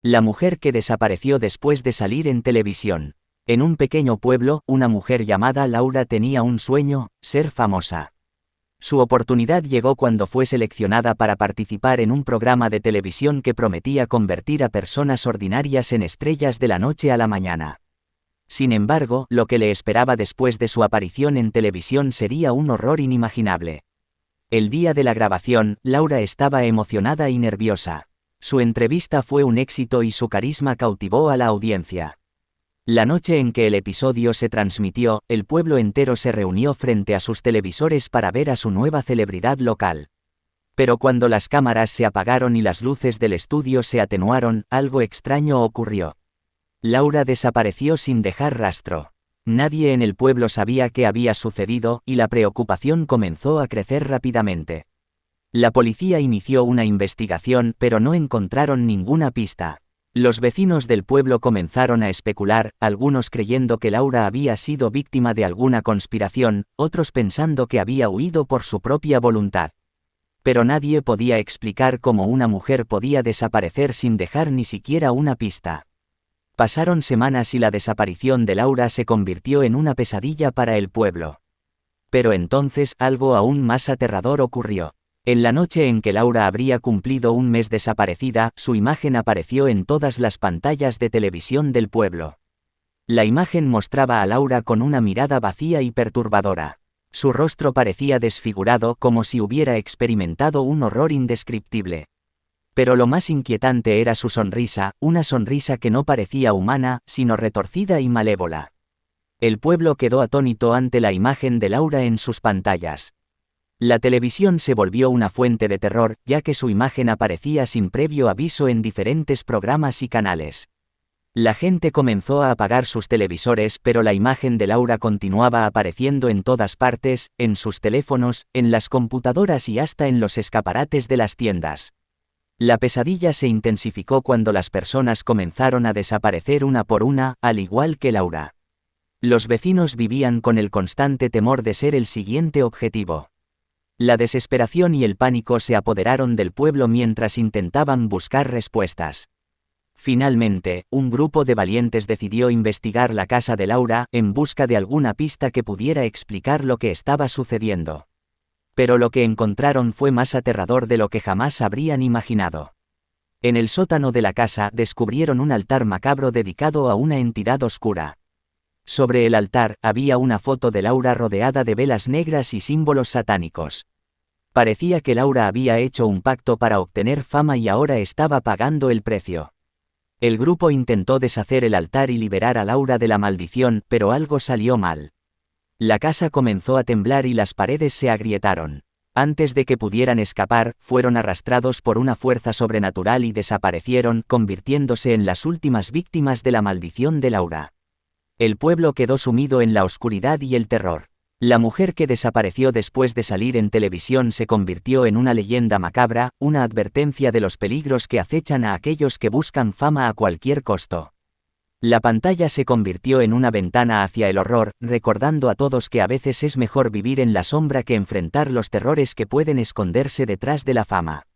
La mujer que desapareció después de salir en televisión. En un pequeño pueblo, una mujer llamada Laura tenía un sueño: ser famosa. Su oportunidad llegó cuando fue seleccionada para participar en un programa de televisión que prometía convertir a personas ordinarias en estrellas de la noche a la mañana. Sin embargo, lo que le esperaba después de su aparición en televisión sería un horror inimaginable. El día de la grabación, Laura estaba emocionada y nerviosa. Su entrevista fue un éxito y su carisma cautivó a la audiencia. La noche en que el episodio se transmitió, el pueblo entero se reunió frente a sus televisores para ver a su nueva celebridad local. Pero cuando las cámaras se apagaron y las luces del estudio se atenuaron, algo extraño ocurrió. Laura desapareció sin dejar rastro. Nadie en el pueblo sabía qué había sucedido, y la preocupación comenzó a crecer rápidamente. La policía inició una investigación, pero no encontraron ninguna pista. Los vecinos del pueblo comenzaron a especular, algunos creyendo que Laura había sido víctima de alguna conspiración, otros pensando que había huido por su propia voluntad. Pero nadie podía explicar cómo una mujer podía desaparecer sin dejar ni siquiera una pista. Pasaron semanas y la desaparición de Laura se convirtió en una pesadilla para el pueblo. Pero entonces algo aún más aterrador ocurrió. En la noche en que Laura habría cumplido un mes desaparecida, su imagen apareció en todas las pantallas de televisión del pueblo. La imagen mostraba a Laura con una mirada vacía y perturbadora. Su rostro parecía desfigurado, como si hubiera experimentado un horror indescriptible. Pero lo más inquietante era su sonrisa, una sonrisa que no parecía humana, sino retorcida y malévola. El pueblo quedó atónito ante la imagen de Laura en sus pantallas. La televisión se volvió una fuente de terror, ya que su imagen aparecía sin previo aviso en diferentes programas y canales. La gente comenzó a apagar sus televisores, pero la imagen de Laura continuaba apareciendo en todas partes, en sus teléfonos, en las computadoras y hasta en los escaparates de las tiendas. La pesadilla se intensificó cuando las personas comenzaron a desaparecer una por una, al igual que Laura. Los vecinos vivían con el constante temor de ser el siguiente objetivo. La desesperación y el pánico se apoderaron del pueblo mientras intentaban buscar respuestas. Finalmente, un grupo de valientes decidió investigar la casa de Laura, en busca de alguna pista que pudiera explicar lo que estaba sucediendo. Pero lo que encontraron fue más aterrador de lo que jamás habrían imaginado. En el sótano de la casa descubrieron un altar macabro dedicado a una entidad oscura. Sobre el altar había una foto de Laura rodeada de velas negras y símbolos satánicos. Parecía que Laura había hecho un pacto para obtener fama y ahora estaba pagando el precio. El grupo intentó deshacer el altar y liberar a Laura de la maldición, pero algo salió mal. La casa comenzó a temblar y las paredes se agrietaron. Antes de que pudieran escapar, fueron arrastrados por una fuerza sobrenatural y desaparecieron, convirtiéndose en las últimas víctimas de la maldición de Laura. El pueblo quedó sumido en la oscuridad y el terror. La mujer que desapareció después de salir en televisión se convirtió en una leyenda macabra, una advertencia de los peligros que acechan a aquellos que buscan fama a cualquier costo. La pantalla se convirtió en una ventana hacia el horror, recordando a todos que a veces es mejor vivir en la sombra que enfrentar los terrores que pueden esconderse detrás de la fama.